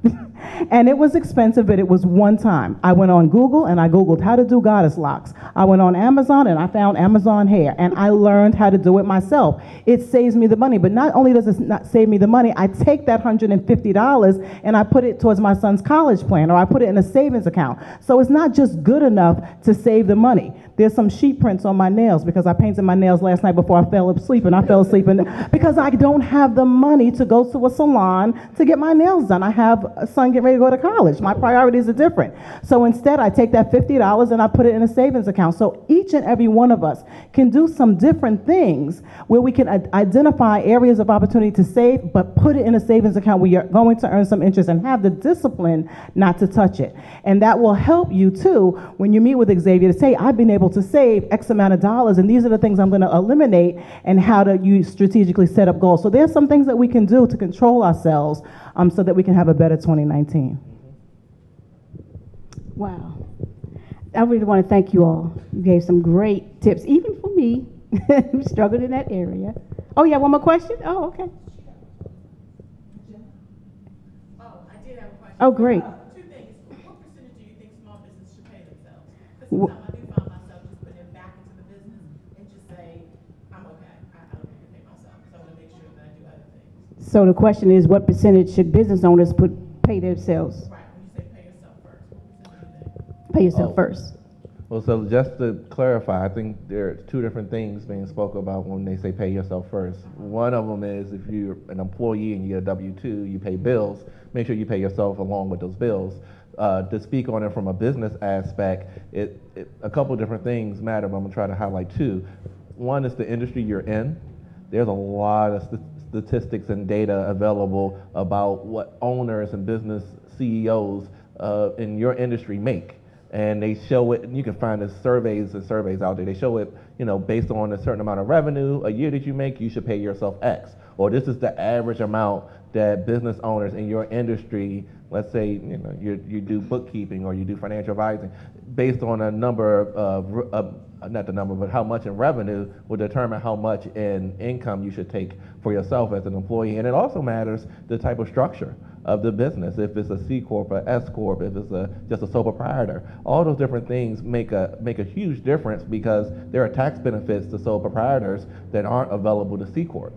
And it was expensive, but it was one time. I went on Google and I Googled how to do goddess locks. I went on Amazon and I found Amazon hair, and I learned how to do it myself. It saves me the money, but not only does it not save me the money, I take that $150 and I put it towards my son's college plan, or I put it in a savings account. So it's not just good enough to save the money. There's some sheet prints on my nails because I painted my nails last night before I fell asleep, and I fell asleep because I don't have the money to go to a salon to get my nails done. I have a son getting ready to go to college. My priorities are different. So instead, I take that $50 and I put it in a savings account. So each and every one of us can do some different things where we can identify areas of opportunity to save, but put it in a savings account where you're going to earn some interest and have the discipline not to touch it. And that will help you too when you meet with Xavier to say, I've been able to save X amount of dollars, and these are the things I'm going to eliminate, and how do you strategically set up goals. So there's some things that we can do to control ourselves so that we can have a better 2019. Wow. I really want to thank you all. You gave some great tips, even for me, who struggled in that area. Oh, yeah, one more question? Oh, okay. Oh, I did have a question. Oh, great. Two things. What percentage do you think small business should pay themselves? Because sometimes I do find myself just putting it back into the business and just say, I'm okay. I don't need to pay myself. So I want to make sure that I do other things. So the question is, what percentage should business owners pay themselves? Right. When you say pay yourself first, what percentage do you think? Pay yourself first. Well, so just to clarify, I think there are two different things being spoken about when they say pay yourself first. One of them is if you're an employee and you get a W-2, you pay bills, make sure you pay yourself along with those bills. To speak on it from a business aspect, a couple of different things matter, but I'm going to try to highlight two. One is the industry you're in. There's a lot of statistics and data available about what owners and business CEOs in your industry make. And they show it, and you can find the surveys and surveys out there. They show it, based on a certain amount of revenue a year that you make, you should pay yourself X. Or this is the average amount that business owners in your industry, let's say, you do bookkeeping or you do financial advising, based on a number of, not the number, but how much in revenue will determine how much in income you should take for yourself as an employee. And it also matters the type of structure of the business, if it's a C Corp, a S Corp, if it's just a sole proprietor. All those different things make a huge difference, because there are tax benefits to sole proprietors that aren't available to C Corps.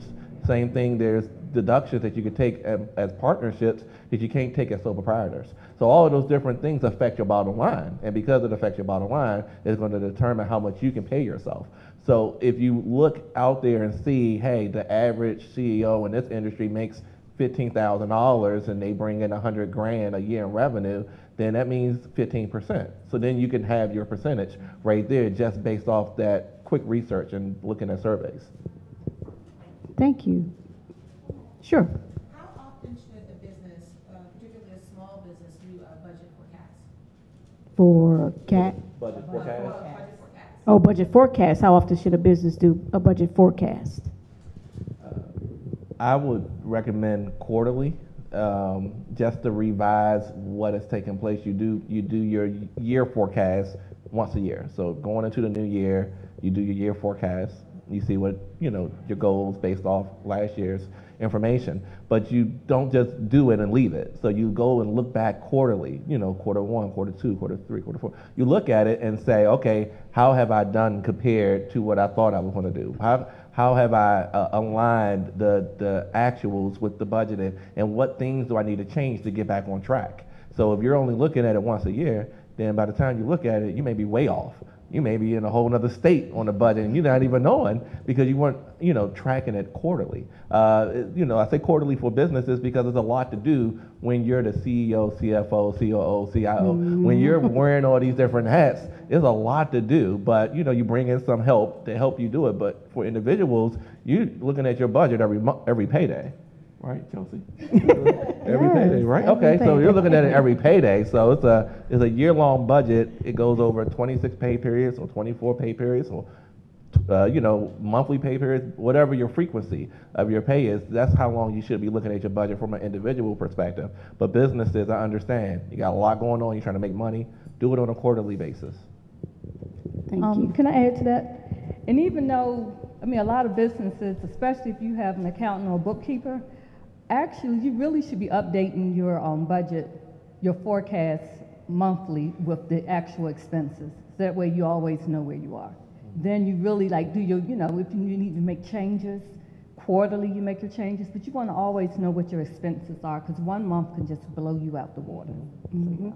Same thing, there's deductions that you could take as partnerships that you can't take as sole proprietors. So all of those different things affect your bottom line, and because it affects your bottom line, it's going to determine how much you can pay yourself. So if you look out there and see, hey, the average CEO in this industry makes $15,000 and they bring in $100,000 a year in revenue, then that means 15%. So then you can have your percentage right there just based off that quick research and looking at surveys. Thank you. Sure. How often should the business, particularly a small business, do a budget forecast? For CAT? Budget forecast? Budget forecast. Oh, budget forecast. How often should a business do a budget forecast? I would recommend quarterly, just to revise what is taking place. You do your year forecast once a year. So going into the new year, you do your year forecast. You see what, your goals based off last year's information. But you don't just do it and leave it. So you go and look back quarterly, quarter one, quarter two, quarter three, quarter four. You look at it and say, okay, how have I done compared to what I thought I was going to do? how have I aligned the actuals with the budget, and what things do I need to change to get back on track? So if you're only looking at it once a year, then by the time you look at it, you may be way off. You may be in a whole other state on the budget, and you're not even knowing because you weren't, tracking it quarterly. I say quarterly for businesses because there's a lot to do when you're the CEO, CFO, COO, CIO. When you're wearing all these different hats, there's a lot to do. But you bring in some help to help you do it. But for individuals, you're looking at your budget every payday. Right, Chelsea? Every payday, right? Okay, so you're looking at it every payday. So it's a year-long budget. It goes over 26 pay periods or 24 pay periods or monthly pay periods, whatever your frequency of your pay is. That's how long you should be looking at your budget from an individual perspective. But businesses, I understand, you got a lot going on. You're trying to make money. Do it on a quarterly basis. Thank you. Can I add to that? And even though, a lot of businesses, especially if you have an accountant or a bookkeeper, actually, you really should be updating your budget, your forecast monthly with the actual expenses. That way you always know where you are. Then you really do your, if you need to make changes, quarterly you make your changes, but you want to always know what your expenses are because 1 month can just blow you out the water. Mm-hmm.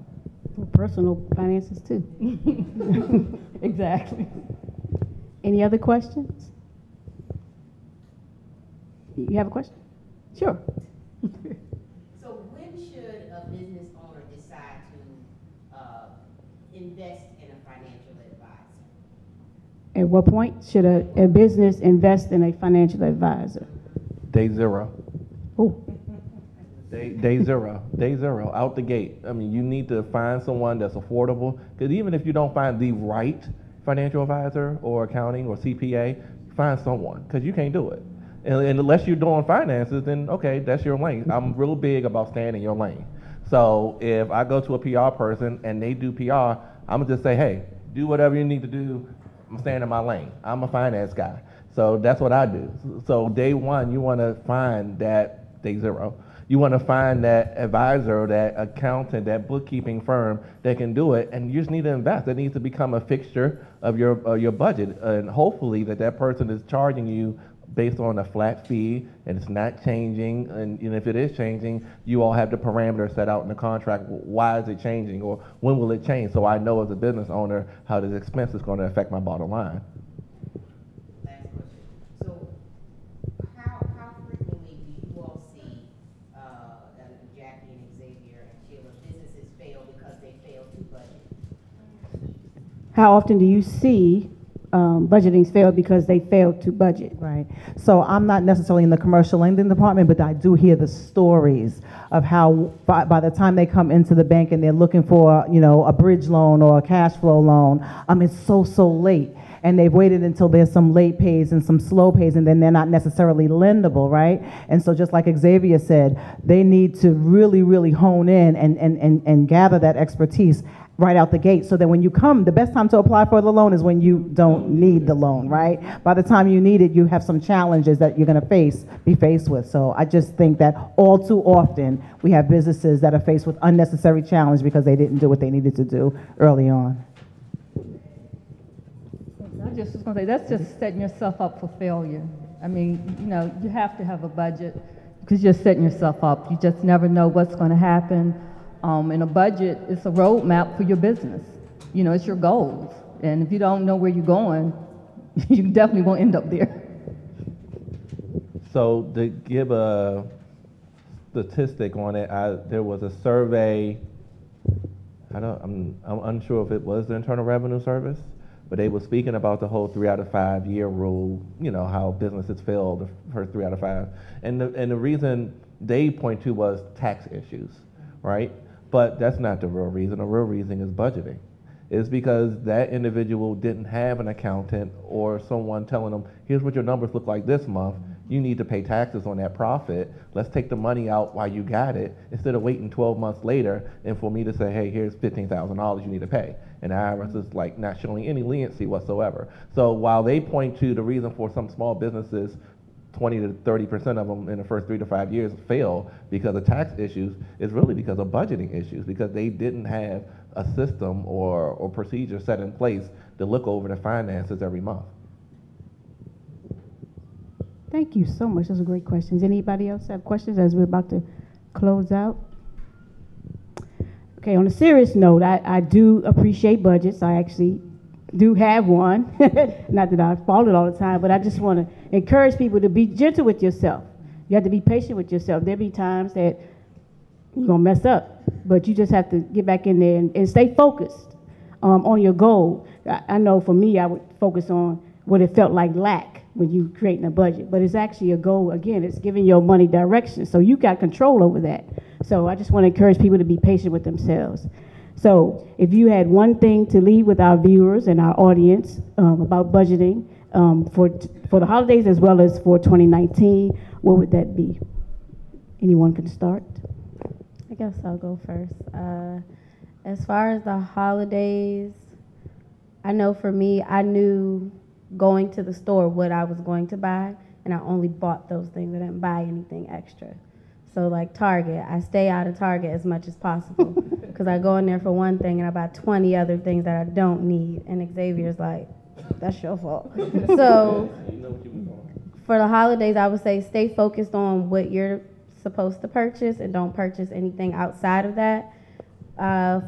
For personal finances too. Exactly. Any other questions? You have a question? Sure. So when should a business owner decide to invest in a financial advisor? At what point should a business invest in a financial advisor? Day zero. Oh. Day zero, out the gate. You need to find someone that's affordable, because even if you don't find the right financial advisor or accounting or CPA, find someone, because you can't do it. And unless you're doing finances, then okay, that's your lane. I'm real big about staying in your lane. So if I go to a PR person and they do PR, I'm gonna just say, hey, do whatever you need to do. I'm staying in my lane. I'm a finance guy. So that's what I do. So day one, you wanna find that, day zero, you wanna find that advisor, that accountant, that bookkeeping firm that can do it, and you just need to invest. It needs to become a fixture of your budget, and hopefully that person is charging you based on a flat fee, and it's not changing, and if it is changing, you all have the parameters set out in the contract. Why is it changing, or when will it change, so I know as a business owner how this expense is going to affect my bottom line. Last question. So how frequently do you all see Jackie and Xavier and Sheila, businesses fail because they fail to budget? How often do you see budgetings fail because they failed to budget? Right. So I'm not necessarily in the commercial lending department, but I do hear the stories of how by the time they come into the bank and they're looking for, a bridge loan or a cash flow loan, it's so late. And they've waited until there's some late pays and some slow pays, and then they're not necessarily lendable, right? And so just like Xavier said, they need to really, really hone in and gather that expertise right out the gate, so that when you come, the best time to apply for the loan is when you don't need the loan, right? By the time you need it, you have some challenges that you're going to be faced with. So I just think that all too often we have businesses that are faced with unnecessary challenge because they didn't do what they needed to do early on. I just was going to say, that's just setting yourself up for failure. You have to have a budget because you're setting yourself up. You just never know what's going to happen. And a budget is a roadmap for your business. It's your goals. And if you don't know where you're going, you definitely won't end up there. So to give a statistic on it, there was a survey, I'm unsure if it was the Internal Revenue Service, but they were speaking about the whole 3 out of 5 year rule, how businesses fail the first 3 out of 5. And the reason they point to was tax issues, right? But that's not the real reason. The real reason is budgeting. It's because that individual didn't have an accountant or someone telling them, here's what your numbers look like this month. You need to pay taxes on that profit. Let's take the money out while you got it, instead of waiting 12 months later and for me to say, hey, here's $15,000 you need to pay. And the IRS is not showing any leniency whatsoever. So while they point to the reason for some small businesses 20 to 30% of them in the first 3 to 5 years fail because of tax issues, is really because of budgeting issues, because they didn't have a system or procedure set in place to look over the finances every month. Thank you so much. Those are great questions. Anybody else have questions as we're about to close out? Okay, on a serious note, I do appreciate budgets. I actually do have one. Not that I follow it all the time, but I just want to encourage people to be gentle with yourself. You have to be patient with yourself. There'll be times that you're going to mess up, but you just have to get back in there and stay focused on your goal. I know for me, I would focus on what it felt like lack when you creating a budget, but it's actually a goal. Again, it's giving your money direction, so you got control over that. So I just want to encourage people to be patient with themselves. So if you had one thing to leave with our viewers and our audience about budgeting for the holidays as well as for 2019, what would that be? Anyone can start? I guess I'll go first. As far as the holidays, I know for me, I knew going to the store what I was going to buy, and I only bought those things. I didn't buy anything extra. So like Target, I stay out of Target as much as possible because I go in there for one thing and I buy 20 other things that I don't need. And Xavier's like, that's your fault. So for the holidays, I would say stay focused on what you're supposed to purchase and don't purchase anything outside of that.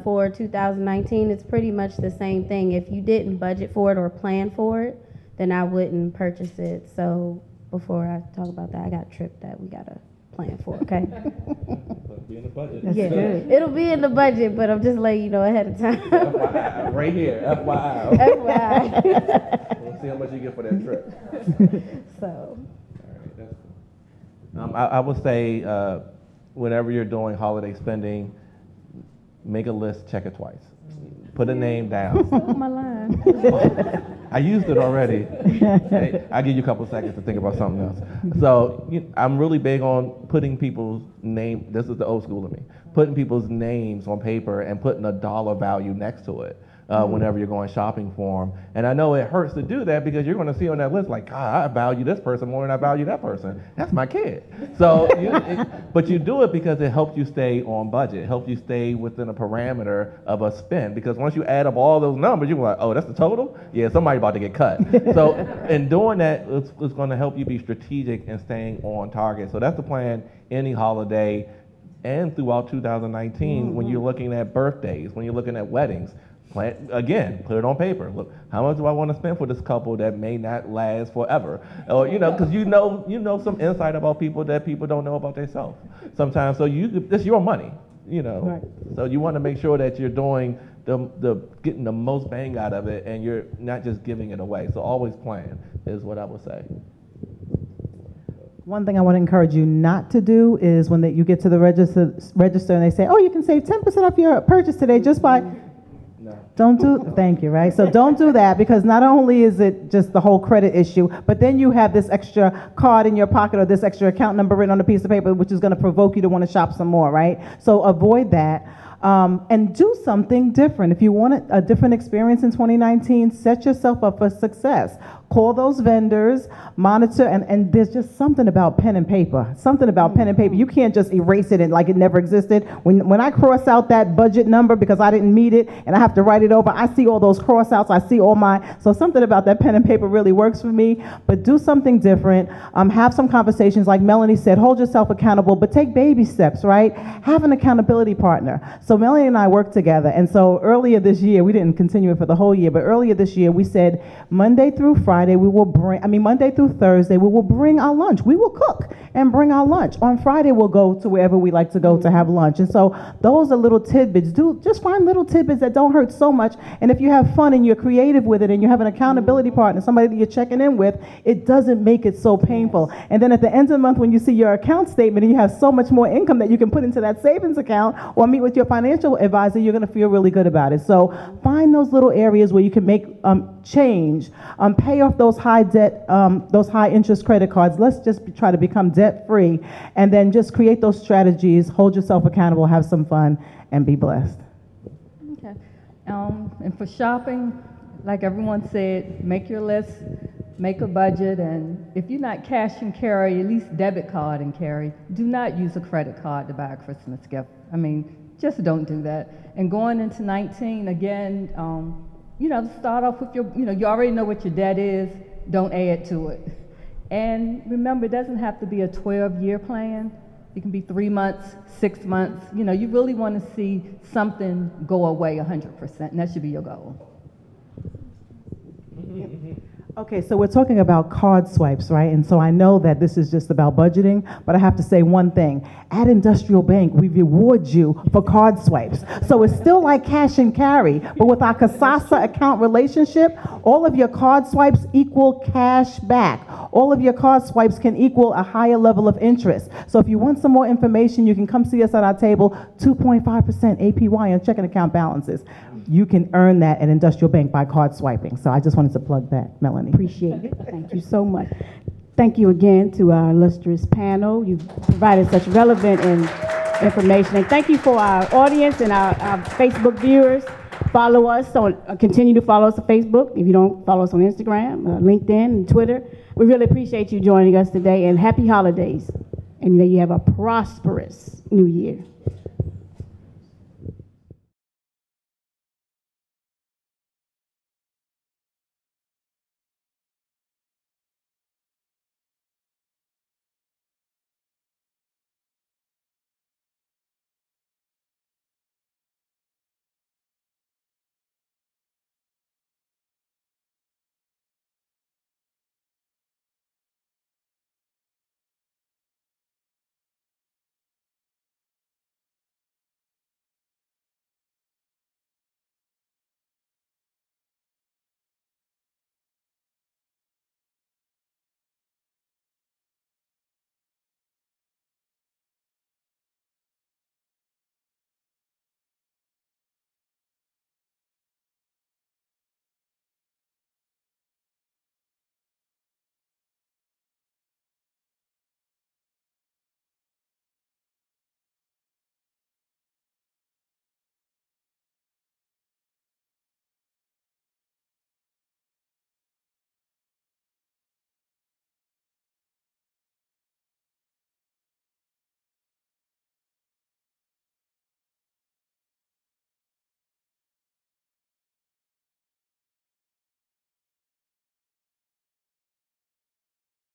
For 2019, it's pretty much the same thing. If you didn't budget for it or plan for it, then I wouldn't purchase it. So before I talk about that, I got a trip that we got to plan for, okay? Be in the budget. That's good. It'll be in the budget, but I'm just letting you know ahead of time. FYI, right here, FYI. FYI. We'll see how much you get for that trip. So. I would say whenever you're doing holiday spending, make a list, check it twice. Put a name down. Oh, my line. I used it already. Hey, I'll give you a couple of seconds to think about something else. So I'm really big on putting people's name, this is the old school of me, putting people's names on paper and putting a dollar value next to it. Whenever you're going shopping for them. And I know it hurts to do that because you're going to see on that list like, God, I value this person more than I value that person. That's my kid. So, but you do it because it helps you stay on budget. It helps you stay within a parameter of a spend. Because once you add up all those numbers, you're like, oh, that's the total? Yeah, somebody's about to get cut. So in doing that, it's going to help you be strategic and staying on target. So that's the plan any holiday and throughout 2019 when you're looking at birthdays, when you're looking at weddings. Again, put it on paper. Look, how much do I want to spend for this couple that may not last forever? Or because you know some insight about people that people don't know about themselves sometimes. So it's your money, Right. So you want to make sure that you're doing getting the most bang out of it, and you're not just giving it away. So always plan is what I would say. One thing I want to encourage you not to do is when you get to the register and they say, oh, you can save 10% off your purchase today just by... Thank you, right? So don't do that, because not only is it just the whole credit issue, but then you have this extra card in your pocket or this extra account number written on a piece of paper, which is going to provoke you to want to shop some more, right? So avoid that. And do something different. If you want a different experience in 2019, set yourself up for success. Call those vendors, monitor, and there's just something about pen and paper. Something about pen and paper. You can't just erase it and like it never existed. When I cross out that budget number because I didn't meet it and I have to write it over, I see all those cross outs. I see so something about that pen and paper really works for me. But do something different. Have some conversations, like Melanie said, hold yourself accountable, but take baby steps, right? Have an accountability partner. So Melanie and I work together, and so earlier this year, we didn't continue it for the whole year, but earlier this year we said Monday through Thursday we will bring our lunch. We will cook and bring our lunch. On Friday we'll go to wherever we like to go to have lunch. And so those are little tidbits. Just find little tidbits that don't hurt so much, and if you have fun and you're creative with it and you have an accountability partner, somebody that you're checking in with, it doesn't make it so painful. And then at the end of the month, when you see your account statement and you have so much more income that you can put into that savings account or meet with your financial advisor, you're going to feel really good about it. So find those little areas where you can make change, pay off those high debt, those high interest credit cards. Let's just try to become debt free, and then just create those strategies, hold yourself accountable, have some fun, and be blessed. Okay. And for shopping, like everyone said, make your list, make a budget, and if you're not cash and carry, at least debit card and carry. Do not use a credit card to buy a Christmas gift. I mean, just don't do that. And going into 19, again, start off with you already know what your debt is. Don't add to it. And remember, it doesn't have to be a 12-year plan. It can be 3 months, 6 months. You know, you really want to see something go away 100%, and that should be your goal. Okay, so we're talking about card swipes, right? And so I know that this is just about budgeting, but I have to say one thing. At Industrial Bank, we reward you for card swipes. So it's still like cash and carry, but with our Kasasa account relationship, all of your card swipes equal cash back. All of your card swipes can equal a higher level of interest. So if you want some more information, you can come see us at our table, 2.5% APY on checking account balances. You can earn that at Industrial Bank by card swiping. So I just wanted to plug that, Melanie. Appreciate it. Thank you so much. Thank you again to our illustrious panel. You've provided such relevant information. And thank you for our audience and our Facebook viewers. Follow us continue to follow us on Facebook. If you don't follow us on Instagram, LinkedIn, and Twitter. We really appreciate you joining us today, and happy holidays. And may you have a prosperous new year.